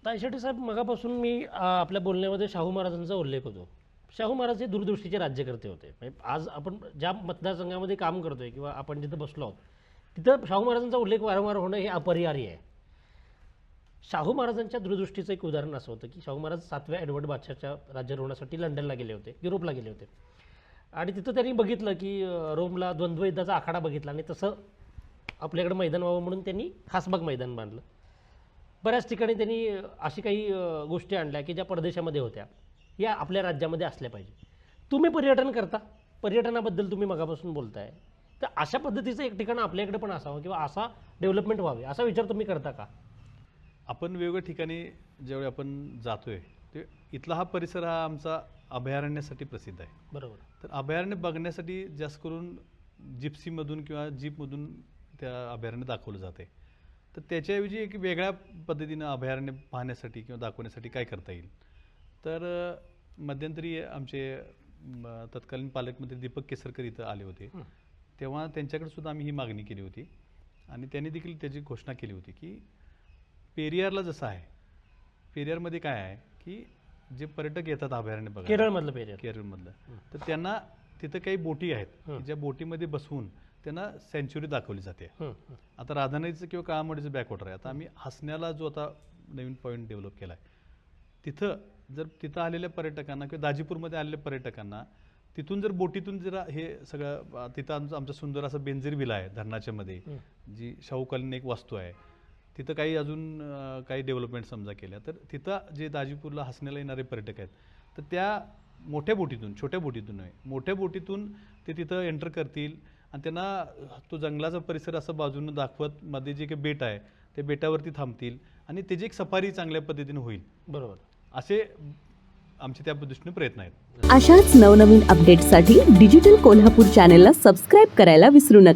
तायशेटे साहेब, मगापासून मी आपल्या बोलण्यामध्ये शाहू महाराजांचा उल्लेख होतो. शाहू महाराज हे दूरदृष्टीचे राज्यकर्ते होते. म्हणजे आज आपण ज्या मतदारसंघामध्ये काम करतोय किंवा आपण जिथं बसलो आहोत तिथं शाहू महाराजांचा उल्लेख वारंवार होणं हे अपरिहार्य आहे. शाहू महाराजांच्या दूरदृष्टीचं एक उदाहरण असं होतं की शाहू महाराज 7व्या एडवर्ड बादशाहच्या राज्यारोहणासाठी लंडनला गेले होते, युरोपला गेले होते. आणि तिथं त्यांनी बघितलं की रोमला द्वंद्वयुद्धाचा आखाडा बघितला आणि तसं आपल्याकडे मैदान व्हावं म्हणून त्यांनी खासबाग मैदान बांधलं. बऱ्याच ठिकाणी त्यांनी अशी काही गोष्टी आणल्या की ज्या परदेशामध्ये होत्या, या आपल्या राज्यामध्ये असल्या पाहिजे. तुम्ही पर्यटन करता, पर्यटनाबद्दल तुम्ही मगापासून बोलताय, तर अशा पद्धतीचं एक ठिकाण आपल्याकडे पण असावं किंवा असा डेव्हलपमेंट व्हावी असा विचार तुम्ही करता का? आपण वेगवेगळ्या ठिकाणी ज्यावेळी आपण जातोय ते इथला हा परिसर हा आमचा अभयारण्यासाठी प्रसिद्ध आहे. बरोबर. तर अभयारण्य बघण्यासाठी जास्त करून जिप्सीमधून किंवा जीपमधून त्या अभयारण्य दाखवलं जाते. तर त्याच्याऐवजी एक वेगळ्या पद्धतीनं अभयारण्य पाहण्यासाठी किंवा दाखवण्यासाठी काय करता येईल. तर मध्यंतरी आमचे तत्कालीन पालकमंत्री दीपक केसरकर इथं आले होते. तेव्हा त्यांच्याकडे सुद्धा आम्ही ही मागणी केली होती आणि त्यांनी देखील त्याची घोषणा केली होती की पेरियारला जसं आहे, पेरियारमध्ये काय आहे की जे पर्यटक येतात अभयारण्य बघायला, केरळमधलं पेरियार, केरळमधलं, तर त्यांना तिथं काही बोटी आहेत की ज्या बोटीमध्ये बसवून त्यांना सँच्युरी दाखवली जाते. आता राधानगरीचं किंवा काळामडीचं बॅकवॉटर आहे. आता आम्ही हसण्याला जो आता नवीन पॉईंट डेव्हलप केला आहे, तिथं जर तिथं आलेल्या पर्यटकांना किंवा दाजीपूरमध्ये आलेल्या पर्यटकांना तिथून जर बोटीतून जर हे सगळं, तिथं आमचं सुंदर असं बेंजीर विला आहे धरणाच्या मध्ये, जी शाहूकालीन एक वास्तू आहे. तिथं काही अजून काही डेव्हलपमेंट समजा केल्या तर तिथं जे दाजीपूरला हसण्याला येणारे पर्यटक आहेत तर त्या मोठ्या बोटीतून, छोट्या बोटीतून नव्हे, मोठ्या बोटीतून ते तिथं एंटर करतील आणि त्यांना तो जंगलाचा परिसर असं बाजूनं दाखवत मध्ये जे काही बेट आहे त्या बेटावरती थांबतील आणि त्याची एक सफारी चांगल्या पद्धतीने होईल. बरोबर. असे आमचे त्या दृष्टीने प्रयत्न आहेत. अशाच नवनवीन अपडेट्ससाठी डिजिटल कोल्हापूर चॅनेलला सबस्क्राईब करायला विसरू नका.